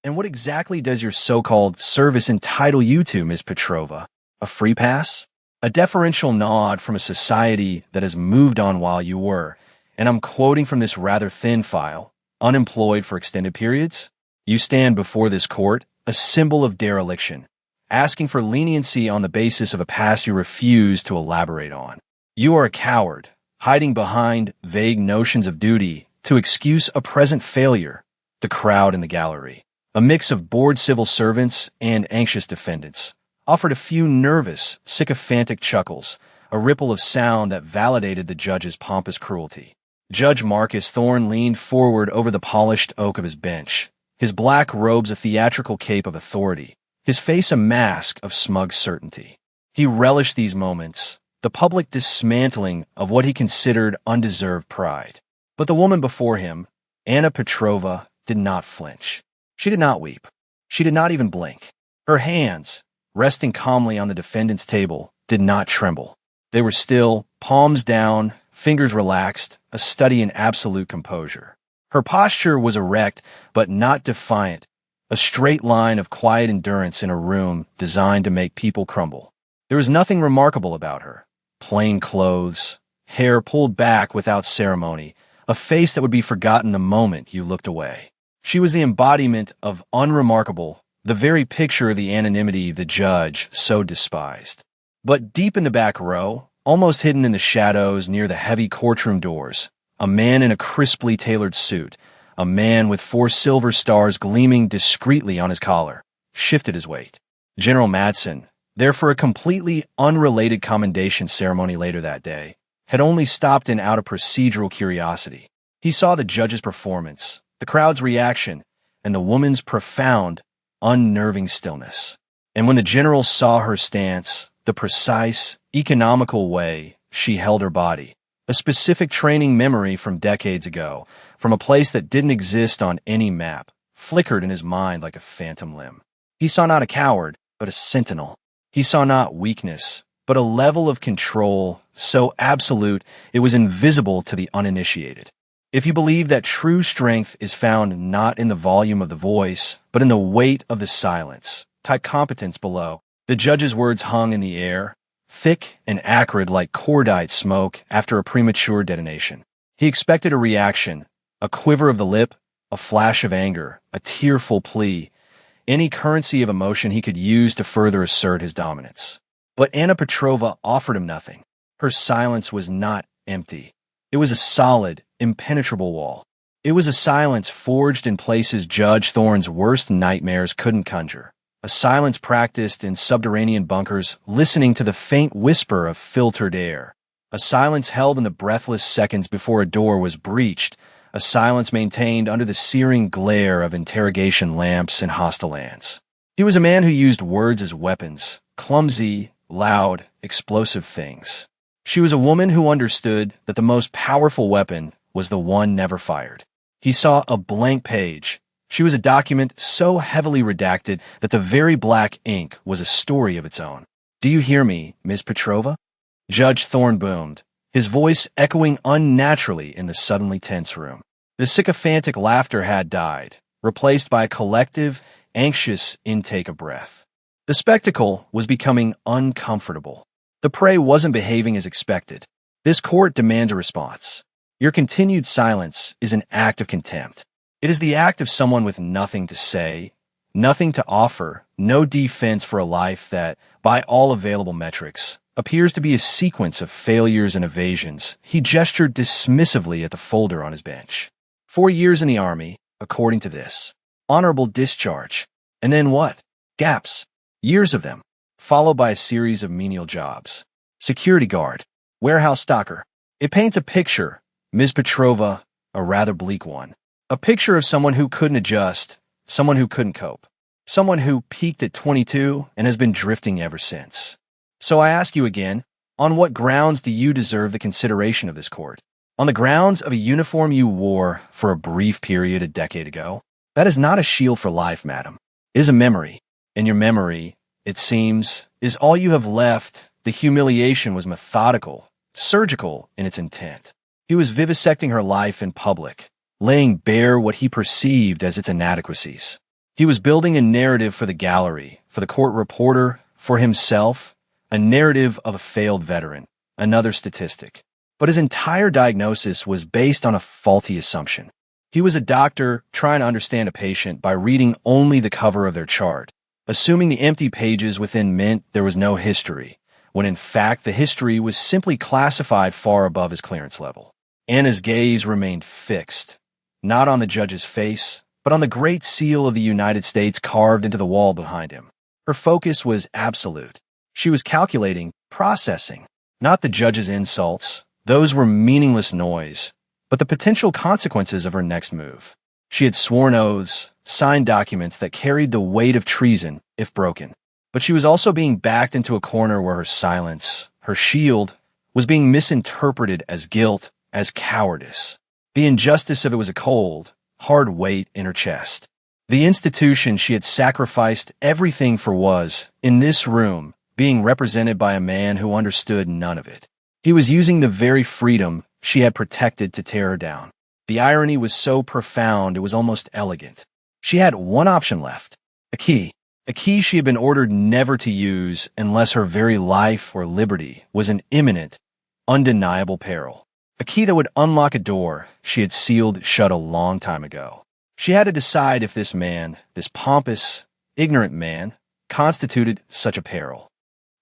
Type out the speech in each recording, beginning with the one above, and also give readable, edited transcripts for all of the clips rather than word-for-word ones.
And what exactly does your so-called service entitle you to, Ms. Petrova? A free pass? A deferential nod from a society that has moved on while you were, and I'm quoting from this rather thin file, unemployed for extended periods? You stand before this court, a symbol of dereliction, asking for leniency on the basis of a past you refuse to elaborate on. You are a coward, hiding behind vague notions of duty to excuse a present failure. The crowd in the gallery, a mix of bored civil servants and anxious defendants, offered a few nervous, sycophantic chuckles, a ripple of sound that validated the judge's pompous cruelty. Judge Marcus Thorne leaned forward over the polished oak of his bench, his black robes a theatrical cape of authority, his face a mask of smug certainty. He relished these moments, the public dismantling of what he considered undeserved pride. But the woman before him, Anna Petrova, did not flinch. She did not weep. She did not even blink. Her hands, resting calmly on the defendant's table, did not tremble. They were still, palms down, fingers relaxed, a study in absolute composure. Her posture was erect, but not defiant, a straight line of quiet endurance in a room designed to make people crumble. There was nothing remarkable about her. Plain clothes, hair pulled back without ceremony, a face that would be forgotten the moment you looked away. She was the embodiment of unremarkable, the very picture of the anonymity the judge so despised. But deep in the back row, almost hidden in the shadows near the heavy courtroom doors, a man in a crisply tailored suit, a man with 4 silver stars gleaming discreetly on his collar, shifted his weight. General Madsen, there for a completely unrelated commendation ceremony later that day, had only stopped in out of procedural curiosity. He saw the judge's performance, the crowd's reaction, and the woman's profound, unnerving stillness. And when the general saw her stance, the precise, economical way she held her body, a specific training memory from decades ago, from a place that didn't exist on any map, flickered in his mind like a phantom limb. He saw not a coward, but a sentinel. He saw not weakness, but a level of control so absolute it was invisible to the uninitiated. If you believe that true strength is found not in the volume of the voice, but in the weight of the silence, type competence below. The judge's words hung in the air, thick and acrid like cordite smoke after a premature detonation. He expected a reaction, a quiver of the lip, a flash of anger, a tearful plea, any currency of emotion he could use to further assert his dominance. But Anna Petrova offered him nothing. Her silence was not empty. It was a solid, impenetrable wall. It was a silence forged in places Judge Thorne's worst nightmares couldn't conjure. A silence practiced in subterranean bunkers, listening to the faint whisper of filtered air. A silence held in the breathless seconds before a door was breached. A silence maintained under the searing glare of interrogation lamps in hostile lands. He was a man who used words as weapons, clumsy, loud, explosive things. She was a woman who understood that the most powerful weapon was the one never fired. He saw a blank page. She was a document so heavily redacted that the very black ink was a story of its own. "Do you hear me, Miss Petrova?" Judge Thorne boomed, his voice echoing unnaturally in the suddenly tense room. The sycophantic laughter had died, replaced by a collective, anxious intake of breath. The spectacle was becoming uncomfortable. The prey wasn't behaving as expected. This court demands a response. Your continued silence is an act of contempt. It is the act of someone with nothing to say, nothing to offer, no defense for a life that, by all available metrics, appears to be a sequence of failures and evasions. He gestured dismissively at the folder on his bench. 4 years in the army, according to this. Honorable discharge. And then what? Gaps. Years of them, followed by a series of menial jobs. Security guard. Warehouse stocker. It paints a picture, Ms. Petrova, a rather bleak one. A picture of someone who couldn't adjust, someone who couldn't cope, someone who peaked at 22 and has been drifting ever since. So I ask you again, on what grounds do you deserve the consideration of this court? On the grounds of a uniform you wore for a brief period a decade ago? That is not a shield for life, madam. It is a memory. And your memory, it seems, is all you have left. The humiliation was methodical, surgical in its intent. He was vivisecting her life in public, laying bare what he perceived as its inadequacies. He was building a narrative for the gallery, for the court reporter, for himself, a narrative of a failed veteran, another statistic. But his entire diagnosis was based on a faulty assumption. He was a doctor trying to understand a patient by reading only the cover of their chart, assuming the empty pages within meant there was no history, when in fact the history was simply classified far above his clearance level. Anna's gaze remained fixed, not on the judge's face, but on the great seal of the United States carved into the wall behind him. Her focus was absolute. She was calculating, processing, not the judge's insults. Those were meaningless noise, but the potential consequences of her next move. She had sworn oaths, signed documents that carried the weight of treason if broken. But she was also being backed into a corner where her silence, her shield, was being misinterpreted as guilt, as cowardice. The injustice of it was a cold, hard weight in her chest. The institution she had sacrificed everything for was, in this room, being represented by a man who understood none of it. He was using the very freedom she had protected to tear her down. The irony was so profound it was almost elegant. She had one option left, a key she had been ordered never to use unless her very life or liberty was in imminent, undeniable peril. A key that would unlock a door she had sealed shut a long time ago. She had to decide if this man, this pompous, ignorant man, constituted such a peril.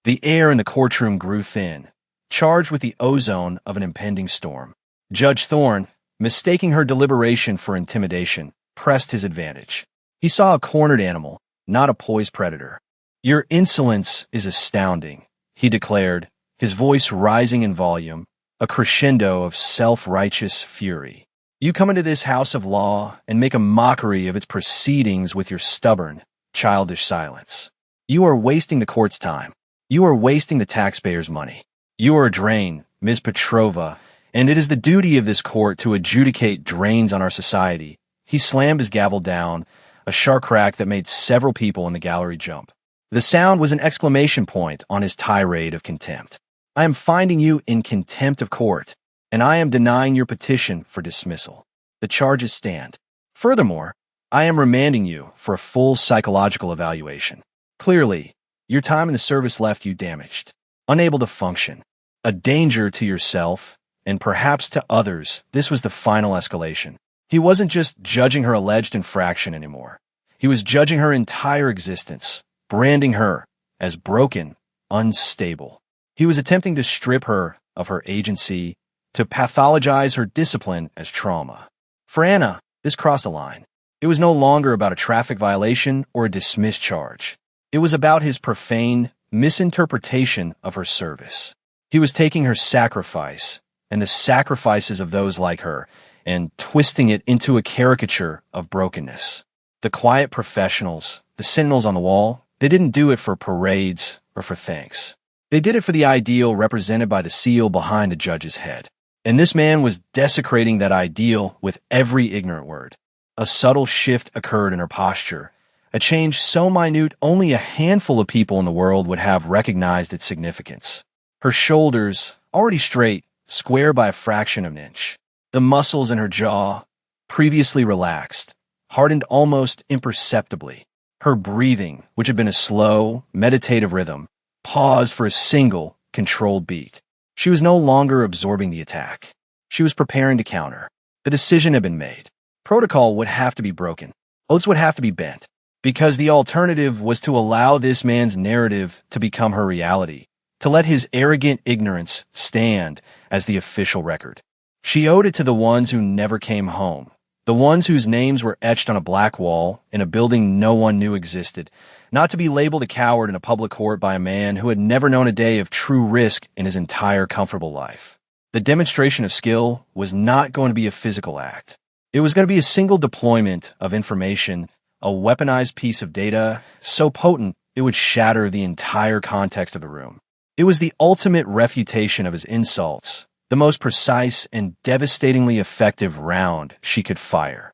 The air in the courtroom grew thin, charged with the ozone of an impending storm. Judge Thorne, mistaking her deliberation for intimidation, pressed his advantage. He saw a cornered animal, not a poised predator. "Your insolence is astounding," he declared, his voice rising in volume, a crescendo of self-righteous fury. "You come into this house of law and make a mockery of its proceedings with your stubborn, childish silence. You are wasting the court's time. You are wasting the taxpayers' money. You are a drain, Ms. Petrova, and it is the duty of this court to adjudicate drains on our society." He slammed his gavel down, a sharp crack that made several people in the gallery jump. The sound was an exclamation point on his tirade of contempt. "I am finding you in contempt of court, and I am denying your petition for dismissal. The charges stand. Furthermore, I am remanding you for a full psychological evaluation. Clearly, your time in the service left you damaged, unable to function, a danger to yourself, and perhaps to others." This was the final escalation. He wasn't just judging her alleged infraction anymore. He was judging her entire existence, branding her as broken, unstable. He was attempting to strip her of her agency, to pathologize her discipline as trauma. For Anna, this crossed a line. It was no longer about a traffic violation or a dismissed charge. It was about his profane misinterpretation of her service. He was taking her sacrifice and the sacrifices of those like her and twisting it into a caricature of brokenness. The quiet professionals, the sentinels on the wall, they didn't do it for parades or for thanks. They did it for the ideal represented by the seal behind the judge's head. And this man was desecrating that ideal with every ignorant word. A subtle shift occurred in her posture, a change so minute only a handful of people in the world would have recognized its significance. Her shoulders, already straight, square by a fraction of an inch. The muscles in her jaw, previously relaxed, hardened almost imperceptibly. Her breathing, which had been a slow, meditative rhythm, paused for a single, controlled beat. She was no longer absorbing the attack. She was preparing to counter. The decision had been made. Protocol would have to be broken. Oaths would have to be bent. Because the alternative was to allow this man's narrative to become her reality, to let his arrogant ignorance stand as the official record. She owed it to the ones who never came home, the ones whose names were etched on a black wall in a building no one knew existed, not to be labeled a coward in a public court by a man who had never known a day of true risk in his entire comfortable life. The demonstration of skill was not going to be a physical act. It was going to be a single deployment of information, a weaponized piece of data so potent it would shatter the entire context of the room. It was the ultimate refutation of his insults, the most precise and devastatingly effective round she could fire.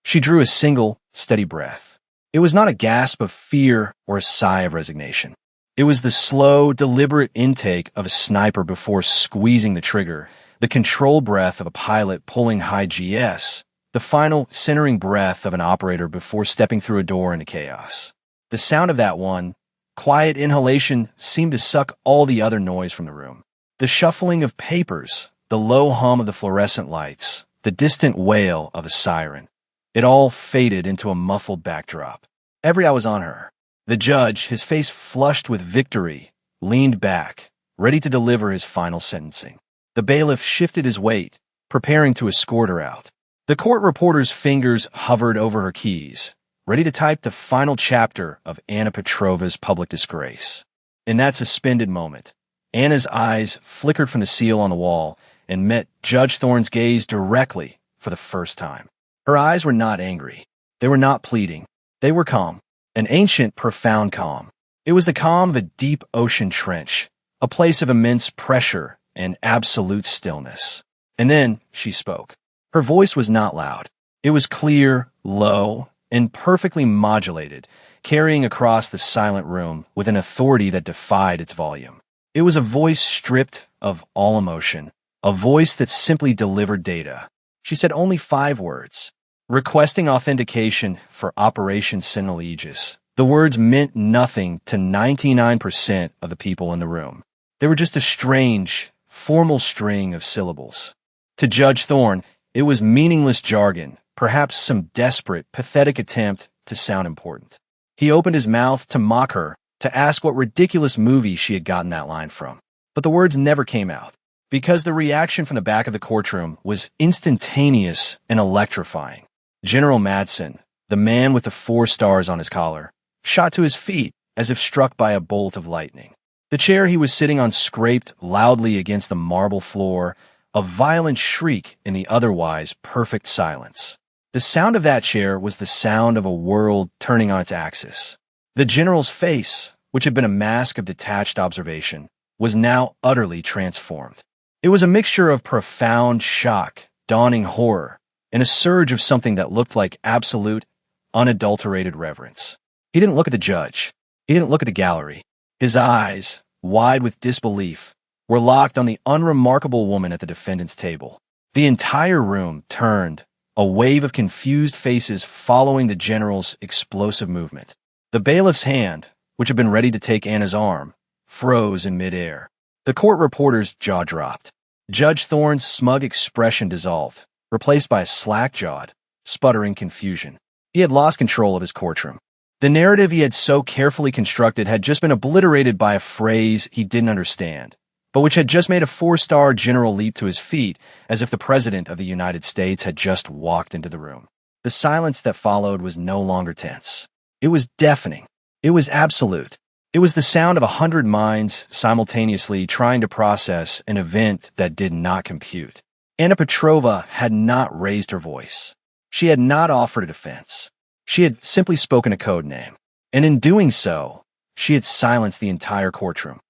She drew a single, steady breath. It was not a gasp of fear or a sigh of resignation. It was the slow, deliberate intake of a sniper before squeezing the trigger, the controlled breath of a pilot pulling high GS, the final centering breath of an operator before stepping through a door into chaos. The sound of that one, quiet inhalation seemed to suck all the other noise from the room. The shuffling of papers, the low hum of the fluorescent lights, the distant wail of a siren. It all faded into a muffled backdrop. Every eye was on her. The judge, his face flushed with victory, leaned back, ready to deliver his final sentencing. The bailiff shifted his weight, preparing to escort her out. The court reporter's fingers hovered over her keys, ready to type the final chapter of Anna Petrova's public disgrace. In that suspended moment, Anna's eyes flickered from the seal on the wall and met Judge Thorne's gaze directly for the first time. Her eyes were not angry. They were not pleading. They were calm, an ancient, profound calm. It was the calm of a deep ocean trench, a place of immense pressure and absolute stillness. And then she spoke. Her voice was not loud. It was clear, low, and perfectly modulated, carrying across the silent room with an authority that defied its volume. It was a voice stripped of all emotion, a voice that simply delivered data. She said only 5 words, requesting authentication for Operation Sentinel Aegis. The words meant nothing to 99% of the people in the room. They were just a strange, formal string of syllables. To Judge Thorne, it was meaningless jargon, perhaps some desperate, pathetic attempt to sound important. He opened his mouth to mock her, to ask what ridiculous movie she had gotten that line from. But the words never came out, because the reaction from the back of the courtroom was instantaneous and electrifying. General Madsen, the man with the 4 stars on his collar, shot to his feet as if struck by a bolt of lightning. The chair he was sitting on scraped loudly against the marble floor, a violent shriek in the otherwise perfect silence. The sound of that chair was the sound of a world turning on its axis. The general's face, which had been a mask of detached observation, was now utterly transformed. It was a mixture of profound shock, dawning horror, and a surge of something that looked like absolute, unadulterated reverence. He didn't look at the judge. He didn't look at the gallery. His eyes, wide with disbelief, were locked on the unremarkable woman at the defendant's table. The entire room turned, a wave of confused faces following the general's explosive movement. The bailiff's hand, which had been ready to take Anna's arm, froze in midair. The court reporter's jaw dropped. Judge Thorne's smug expression dissolved, replaced by a slack-jawed, sputtering confusion. He had lost control of his courtroom. The narrative he had so carefully constructed had just been obliterated by a phrase he didn't understand, but which had just made a 4-star general leap to his feet as if the President of the United States had just walked into the room. The silence that followed was no longer tense. It was deafening. It was absolute. It was the sound of 100 minds simultaneously trying to process an event that did not compute. Anna Petrova had not raised her voice. She had not offered a defense. She had simply spoken a code name, and in doing so, she had silenced the entire courtroom.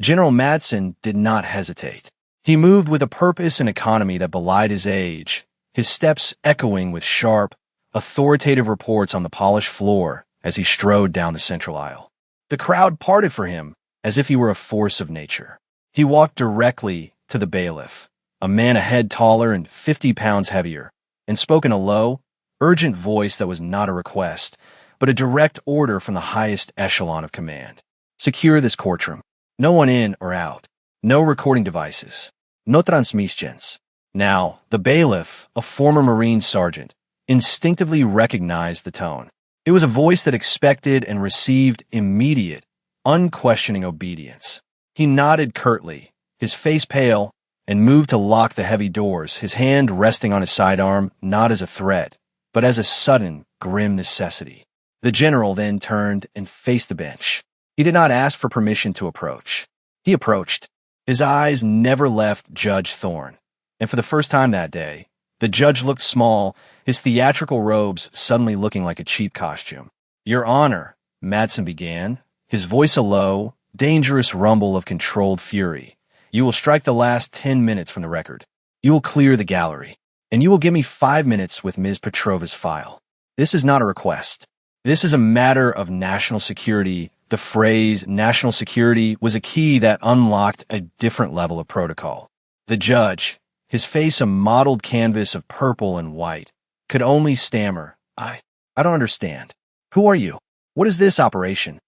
General Madsen did not hesitate. He moved with a purpose and economy that belied his age, his steps echoing with sharp, authoritative reports on the polished floor as he strode down the central aisle. The crowd parted for him as if he were a force of nature. He walked directly to the bailiff, a man a head taller and 50 pounds heavier, and spoke in a low, urgent voice that was not a request, but a direct order from the highest echelon of command. Secure this courtroom. No one in or out. No recording devices. No transmissions. Now, the bailiff, a former Marine sergeant, instinctively recognized the tone. It was a voice that expected and received immediate, unquestioning obedience. He nodded curtly, his face pale, and moved to lock the heavy doors, his hand resting on his sidearm, not as a threat, but as a sudden, grim necessity. The general then turned and faced the bench. He did not ask for permission to approach. He approached. His eyes never left Judge Thorne, and for the first time that day, the judge looked small, his theatrical robes suddenly looking like a cheap costume. Your Honor, Madsen began, his voice a low, dangerous rumble of controlled fury. You will strike the last 10 minutes from the record. You will clear the gallery, and you will give me 5 minutes with Ms. Petrova's file. This is not a request. This is a matter of national security. The phrase national security was a key that unlocked a different level of protocol. The judge, his face a mottled canvas of purple and white, could only stammer, I don't understand. Who are you? What is this operation?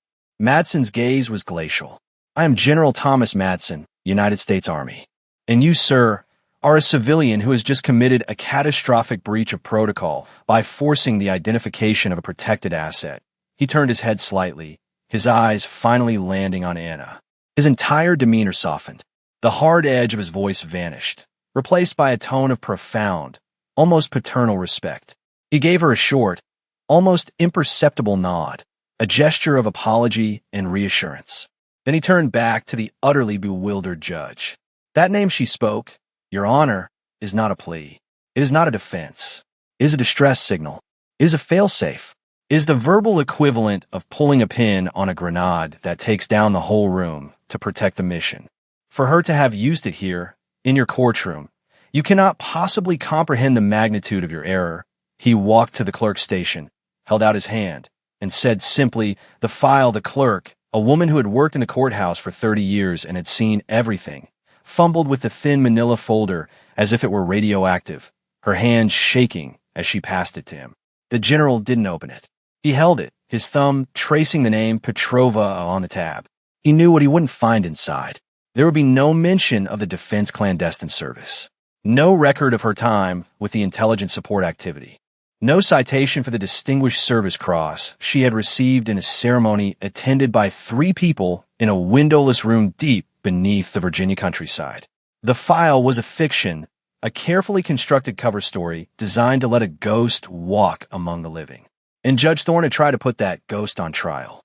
Madsen's gaze was glacial. I am General Thomas Madsen, United States Army. And you, sir, are a civilian who has just committed a catastrophic breach of protocol by forcing the identification of a protected asset. He turned his head slightly, his eyes finally landing on Anna. His entire demeanor softened. The hard edge of his voice vanished, replaced by a tone of profound, almost paternal respect. He gave her a short, almost imperceptible nod, a gesture of apology and reassurance. Then he turned back to the utterly bewildered judge. That name she spoke, Your Honor, is not a plea. It is not a defense. It is a distress signal. It is a failsafe. It is the verbal equivalent of pulling a pin on a grenade that takes down the whole room to protect the mission. For her to have used it here, in your courtroom, you cannot possibly comprehend the magnitude of your error. He walked to the clerk's station, held out his hand, and said simply, the file. The clerk, a woman who had worked in the courthouse for 30 years and had seen everything, fumbled with the thin manila folder as if it were radioactive, her hand shaking as she passed it to him. The general didn't open it. He held it, his thumb tracing the name Petrova on the tab. He knew what he wouldn't find inside. There would be no mention of the Defense Clandestine Service, no record of her time with the Intelligence Support Activity, no citation for the Distinguished Service Cross she had received in a ceremony attended by 3 people in a windowless room deep beneath the Virginia countryside. The file was a fiction, a carefully constructed cover story designed to let a ghost walk among the living. And Judge Thorne had tried to put that ghost on trial.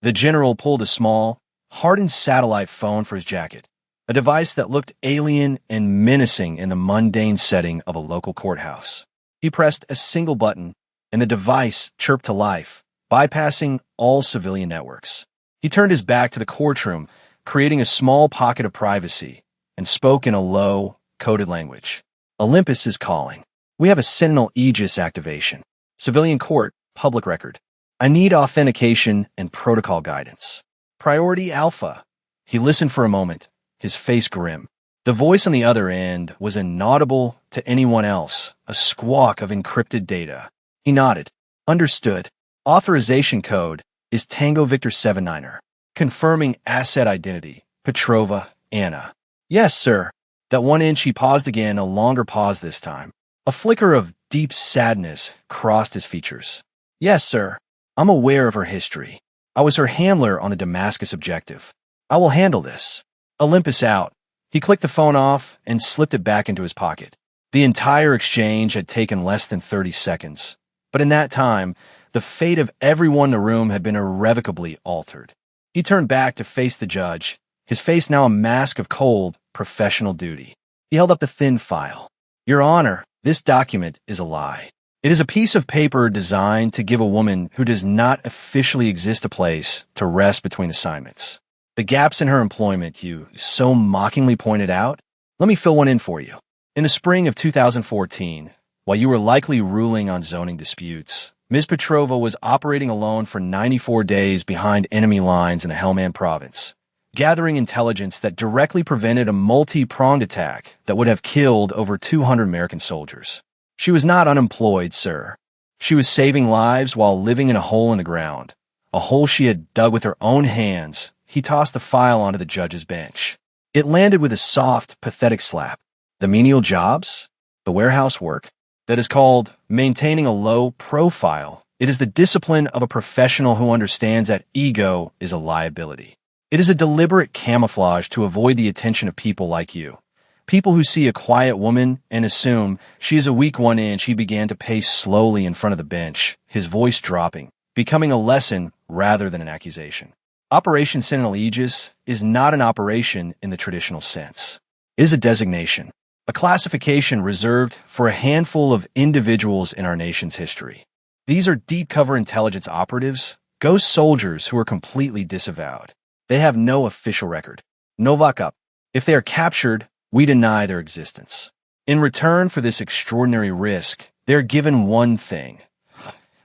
The general pulled a small, hardened satellite phone for his jacket, a device that looked alien and menacing in the mundane setting of a local courthouse. He pressed a single button, and the device chirped to life, bypassing all civilian networks. He turned his back to the courtroom, creating a small pocket of privacy, and spoke in a low, coded language. Olympus is calling. We have a Sentinel Aegis activation. Civilian court, public record. I need authentication and protocol guidance. Priority Alpha. He listened for a moment, his face grim. The voice on the other end was inaudible to anyone else, a squawk of encrypted data. He nodded. Understood. Authorization code is Tango Victor 79er. Confirming asset identity. Petrova, Anna. Yes, sir. That one inch he paused again, a longer pause this time. A flicker of deep sadness crossed his features. Yes, sir. I'm aware of her history. I was her handler on the Damascus objective. I will handle this. Olympus out. He clicked the phone off and slipped it back into his pocket. The entire exchange had taken less than 30 seconds. But in that time, the fate of everyone in the room had been irrevocably altered. He turned back to face the judge, his face now a mask of cold, professional duty. He held up the thin file. Your Honor, this document is a lie. It is a piece of paper designed to give a woman who does not officially exist a place to rest between assignments. The gaps in her employment you so mockingly pointed out, let me fill one in for you. In the spring of 2014, while you were likely ruling on zoning disputes, Ms. Petrova was operating alone for 94 days behind enemy lines in the Helmand province, gathering intelligence that directly prevented a multi-pronged attack that would have killed over 200 American soldiers. She was not unemployed, sir. She was saving lives while living in a hole in the ground, a hole she had dug with her own hands. He tossed the file onto the judge's bench. It landed with a soft, pathetic slap. The menial jobs, the warehouse work, that is called maintaining a low profile. It is the discipline of a professional who understands that ego is a liability. It is a deliberate camouflage to avoid the attention of people like you. People who see a quiet woman and assume she is a weak 1 inch. He began to pace slowly in front of the bench, his voice dropping, becoming a lesson rather than an accusation. Operation Sentinel Aegis is not an operation in the traditional sense. It is a designation, a classification reserved for a handful of individuals in our nation's history. These are deep cover intelligence operatives, ghost soldiers who are completely disavowed. They have no official record, no lockup. If they are captured, we deny their existence. In return for this extraordinary risk, they're given one thing: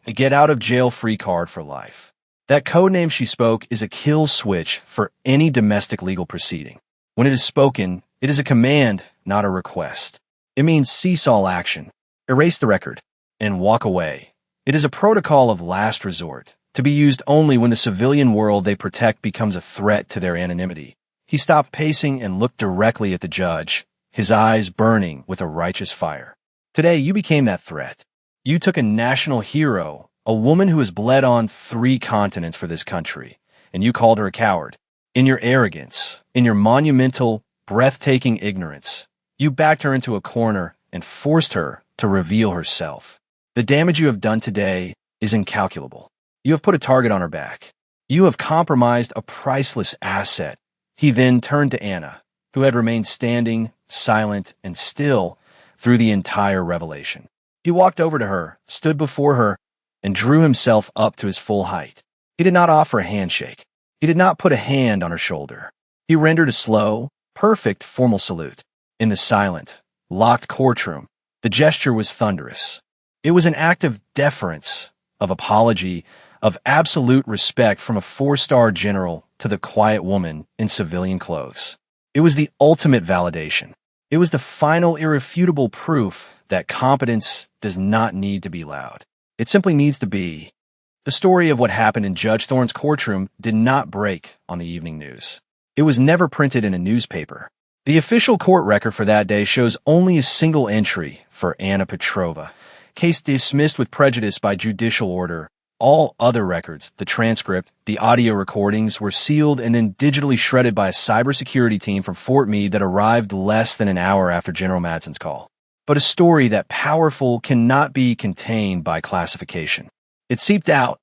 a get-out-of-jail-free card for life. That code name she spoke is a kill switch for any domestic legal proceeding. When it is spoken, it is a command, not a request. It means cease all action, erase the record, and walk away. It is a protocol of last resort, to be used only when the civilian world they protect becomes a threat to their anonymity. He stopped pacing and looked directly at the judge, his eyes burning with a righteous fire. Today, you became that threat. You took a national hero, a woman who has bled on 3 continents for this country, and you called her a coward. In your arrogance, in your monumental, breathtaking ignorance, you backed her into a corner and forced her to reveal herself. The damage you have done today is incalculable. You have put a target on her back. You have compromised a priceless asset. He then turned to Anna, who had remained standing, silent, and still through the entire revelation. He walked over to her, stood before her, and drew himself up to his full height. He did not offer a handshake. He did not put a hand on her shoulder. He rendered a slow, perfect formal salute. In the silent, locked courtroom, the gesture was thunderous. It was an act of deference, of apology, of absolute respect from a 4-star general to the quiet woman in civilian clothes. It was the ultimate validation. It was the final irrefutable proof that competence does not need to be loud. It simply needs to be. The story of what happened in Judge Thorne's courtroom did not break on the evening news. It was never printed in a newspaper. The official court record for that day shows only a single entry for Anna Petrova. Case dismissed with prejudice by judicial order. All other records, the transcript, the audio recordings, were sealed and then digitally shredded by a cybersecurity team from Fort Meade that arrived less than an hour after General Madsen's call. But a story that powerful cannot be contained by classification. It seeped out,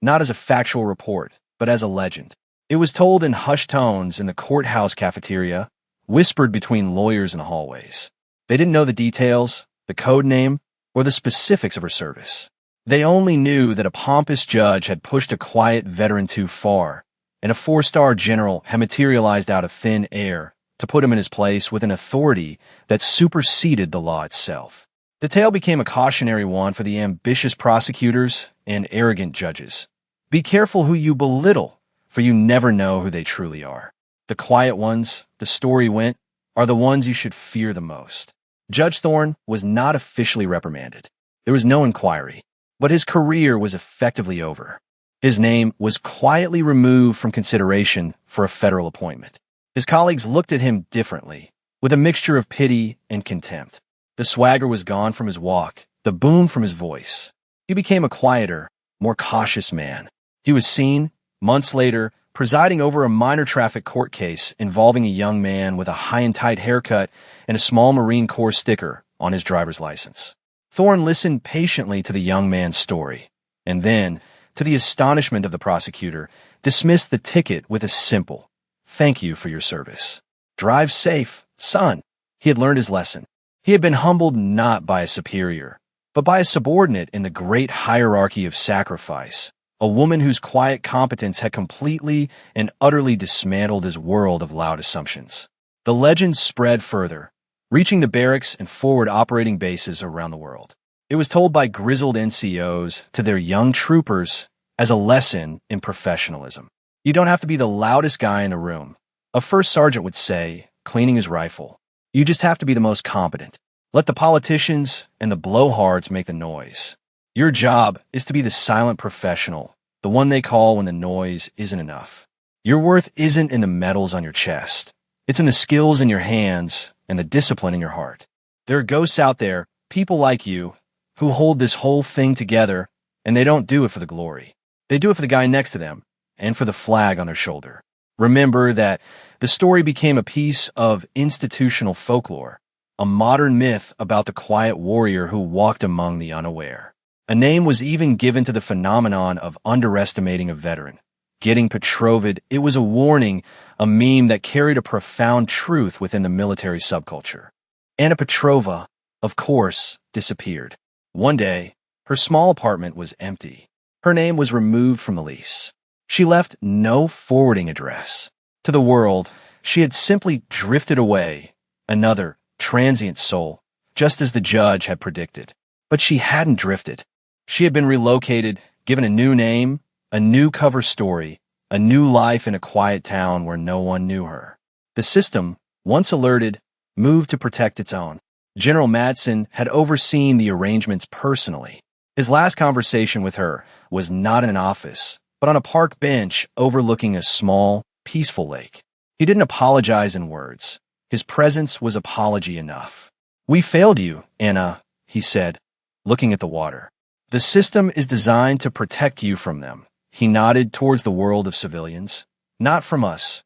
not as a factual report, but as a legend. It was told in hushed tones in the courthouse cafeteria, whispered between lawyers in the hallways. They didn't know the details, the code name, or the specifics of her service. They only knew that a pompous judge had pushed a quiet veteran too far, and a 4-star general had materialized out of thin air to put him in his place with an authority that superseded the law itself. The tale became a cautionary one for the ambitious prosecutors and arrogant judges. Be careful who you belittle, for you never know who they truly are. The quiet ones, the story went, are the ones you should fear the most. Judge Thorne was not officially reprimanded. There was no inquiry, but his career was effectively over. His name was quietly removed from consideration for a federal appointment. His colleagues looked at him differently, with a mixture of pity and contempt. The swagger was gone from his walk, the boom from his voice. He became a quieter, more cautious man. He was seen, months later, presiding over a minor traffic court case involving a young man with a high and tight haircut and a small Marine Corps sticker on his driver's license. Thorne listened patiently to the young man's story, and then, to the astonishment of the prosecutor, dismissed the ticket with a simple, "Thank you for your service. Drive safe, son." He had learned his lesson. He had been humbled not by a superior, but by a subordinate in the great hierarchy of sacrifice, a woman whose quiet competence had completely and utterly dismantled his world of loud assumptions. The legend spread further, reaching the barracks and forward operating bases around the world. It was told by grizzled NCOs to their young troopers as a lesson in professionalism. You don't have to be the loudest guy in the room. A first sergeant would say, cleaning his rifle. You just have to be the most competent. Let the politicians and the blowhards make the noise. Your job is to be the silent professional, the one they call when the noise isn't enough. Your worth isn't in the medals on your chest. It's in the skills in your hands and the discipline in your heart. There are ghosts out there, people like you, who hold this whole thing together, and they don't do it for the glory. They do it for the guy next to them and for the flag on their shoulder. Remember that the story became a piece of institutional folklore, a modern myth about the quiet warrior who walked among the unaware. A name was even given to the phenomenon of underestimating a veteran. Getting Petrovid, it was a warning, a meme that carried a profound truth within the military subculture. Anna Petrova, of course, disappeared. One day, her small apartment was empty. Her name was removed from the lease. She left no forwarding address. To the world, she had simply drifted away, another transient soul, just as the judge had predicted. But she hadn't drifted. She had been relocated, given a new name, a new cover story, a new life in a quiet town where no one knew her. The system, once alerted, moved to protect its own. General Madsen had overseen the arrangements personally. His last conversation with her was not in an office, but on a park bench overlooking a small, peaceful lake. He didn't apologize in words. His presence was apology enough. "We failed you, Anna," he said, looking at the water. "The system is designed to protect you from them." He nodded towards the world of civilians. "Not from us."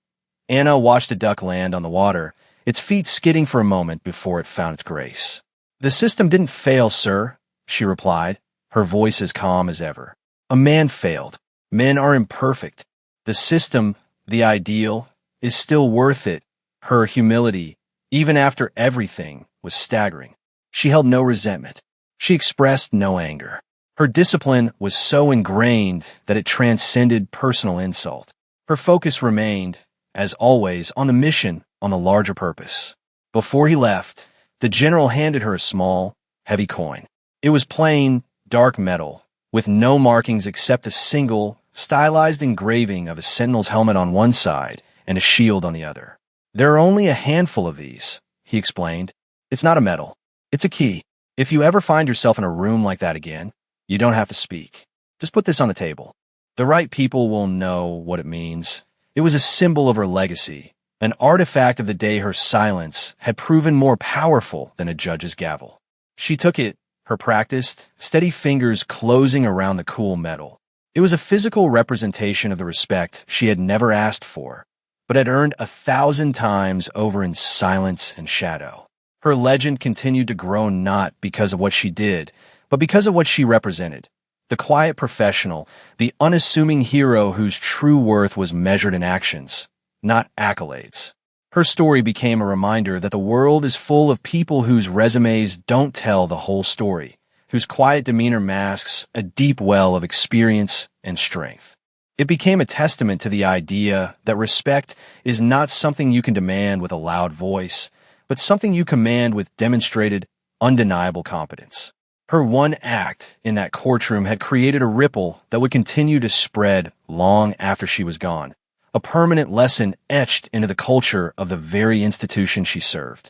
Anna watched a duck land on the water, its feet skidding for a moment before it found its grace. "The system didn't fail, sir," she replied, her voice as calm as ever. "A man failed. Men are imperfect. The system, the ideal, is still worth it." Her humility, even after everything, was staggering. She held no resentment. She expressed no anger. Her discipline was so ingrained that it transcended personal insult. Her focus remained, as always, on the mission, on the larger purpose. Before he left, the general handed her a small, heavy coin. It was plain, dark metal, with no markings except a single, stylized engraving of a sentinel's helmet on one side and a shield on the other. "There are only a handful of these," he explained. "It's not a medal. It's a key. If you ever find yourself in a room like that again, you don't have to speak. Just put this on the table. The right people will know what it means." It was a symbol of her legacy, an artifact of the day her silence had proven more powerful than a judge's gavel. She took it, her practiced, steady fingers closing around the cool metal. It was a physical representation of the respect she had never asked for, but had earned 1,000 times over in silence and shadow. Her legend continued to grow not because of what she did, but because of what she represented. The quiet professional, the unassuming hero whose true worth was measured in actions, not accolades. Her story became a reminder that the world is full of people whose resumes don't tell the whole story, whose quiet demeanor masks a deep well of experience and strength. It became a testament to the idea that respect is not something you can demand with a loud voice, but something you command with demonstrated, undeniable competence. Her one act in that courtroom had created a ripple that would continue to spread long after she was gone, a permanent lesson etched into the culture of the very institution she served.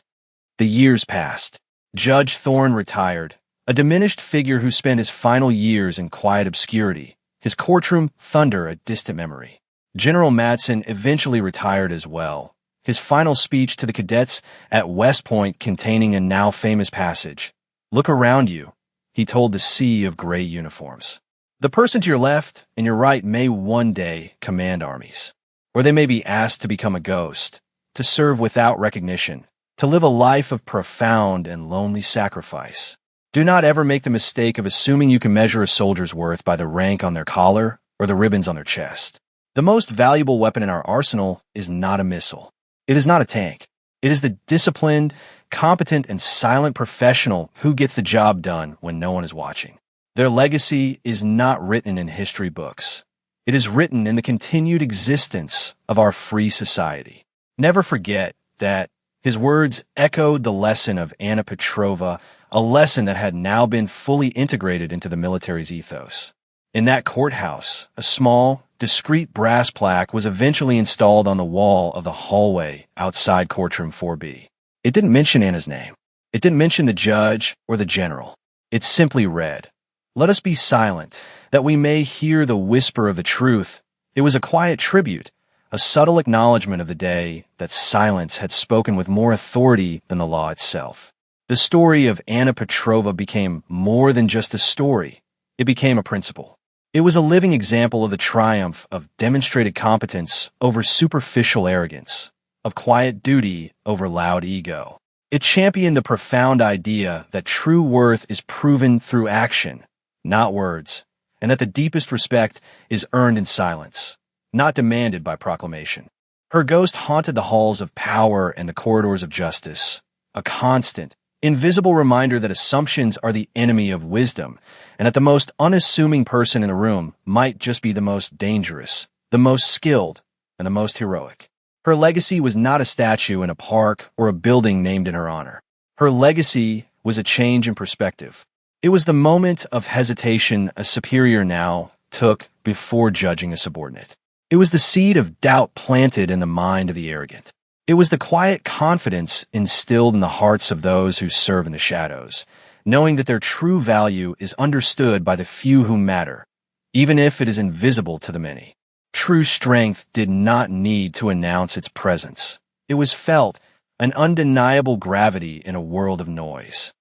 The years passed. Judge Thorne retired, a diminished figure who spent his final years in quiet obscurity, his courtroom thunder a distant memory. General Madsen eventually retired as well, his final speech to the cadets at West Point containing a now famous passage. "Look around you," he told the sea of gray uniforms. "The person to your left and your right may one day command armies, or they may be asked to become a ghost, to serve without recognition, to live a life of profound and lonely sacrifice. Do not ever make the mistake of assuming you can measure a soldier's worth by the rank on their collar or the ribbons on their chest. The most valuable weapon in our arsenal is not a missile. It is not a tank. It is the disciplined, competent, and silent professional who gets the job done when no one is watching. Their legacy is not written in history books. It is written in the continued existence of our free society." Never forget that his words echoed the lesson of Anna Petrova, a lesson that had now been fully integrated into the military's ethos. In that courthouse, a small, discreet brass plaque was eventually installed on the wall of the hallway outside Courtroom 4B. It didn't mention Anna's name. It didn't mention the judge or the general. It simply read, "Let us be silent, that we may hear the whisper of the truth." It was a quiet tribute, a subtle acknowledgement of the day that silence had spoken with more authority than the law itself. The story of Anna Petrova became more than just a story. It became a principle. It was a living example of the triumph of demonstrated competence over superficial arrogance, of quiet duty over loud ego. It championed the profound idea that true worth is proven through action, not words, and that the deepest respect is earned in silence, not demanded by proclamation. Her ghost haunted the halls of power and the corridors of justice, a constant, invisible reminder that assumptions are the enemy of wisdom, and that the most unassuming person in the room might just be the most dangerous, the most skilled, and the most heroic. Her legacy was not a statue in a park or a building named in her honor. Her legacy was a change in perspective. It was the moment of hesitation a superior now took before judging a subordinate. It was the seed of doubt planted in the mind of the arrogant. It was the quiet confidence instilled in the hearts of those who serve in the shadows, knowing that their true value is understood by the few who matter, even if it is invisible to the many. True strength did not need to announce its presence. It was felt, an undeniable gravity in a world of noise.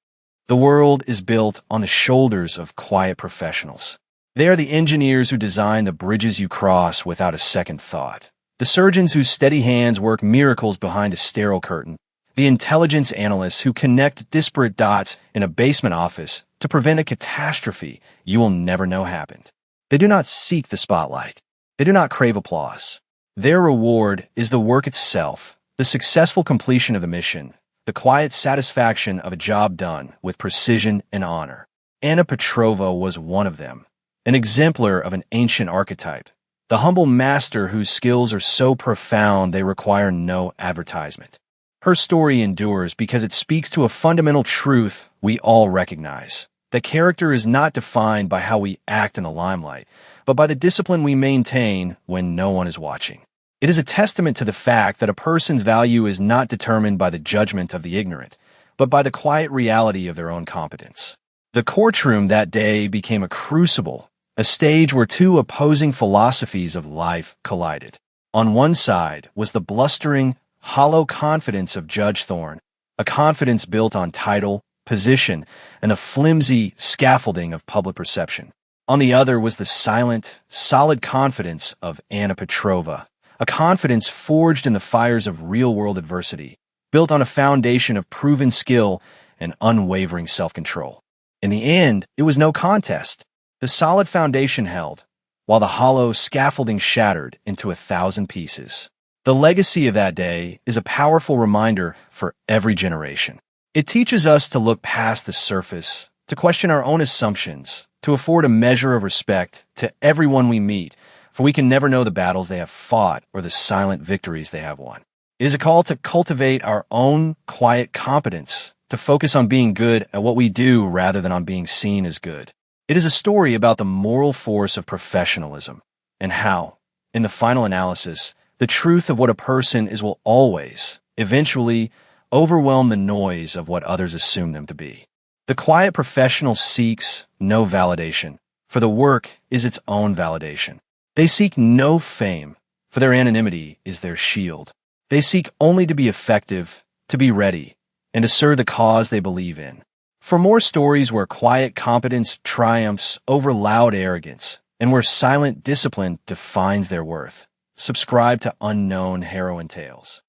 The world is built on the shoulders of quiet professionals. They are the engineers who design the bridges you cross without a second thought, the surgeons whose steady hands work miracles behind a sterile curtain, the intelligence analysts who connect disparate dots in a basement office to prevent a catastrophe you will never know happened. They do not seek the spotlight. They do not crave applause. Their reward is the work itself, the successful completion of the mission, the quiet satisfaction of a job done with precision and honor. Anna Petrova was one of them, an exemplar of an ancient archetype, the humble master whose skills are so profound they require no advertisement. Her story endures because it speaks to a fundamental truth we all recognize, that character is not defined by how we act in the limelight, but by the discipline we maintain when no one is watching. It is a testament to the fact that a person's value is not determined by the judgment of the ignorant, but by the quiet reality of their own competence. The courtroom that day became a crucible, a stage where two opposing philosophies of life collided. On one side was the blustering, hollow confidence of Judge Thorne, a confidence built on title, position, and a flimsy scaffolding of public perception. On the other was the silent, solid confidence of Anna Petrova, a confidence forged in the fires of real-world adversity, built on a foundation of proven skill and unwavering self-control. In the end, it was no contest. The solid foundation held, while the hollow scaffolding shattered into 1,000 pieces. The legacy of that day is a powerful reminder for every generation. It teaches us to look past the surface, to question our own assumptions, to afford a measure of respect to everyone we meet, for we can never know the battles they have fought or the silent victories they have won. It is a call to cultivate our own quiet competence, to focus on being good at what we do rather than on being seen as good. It is a story about the moral force of professionalism and how, in the final analysis, the truth of what a person is will always, eventually, overwhelm the noise of what others assume them to be. The quiet professional seeks no validation, for the work is its own validation. They seek no fame, for their anonymity is their shield. They seek only to be effective, to be ready, and to serve the cause they believe in. For more stories where quiet competence triumphs over loud arrogance, and where silent discipline defines their worth, subscribe to Unknown Heroine Tales.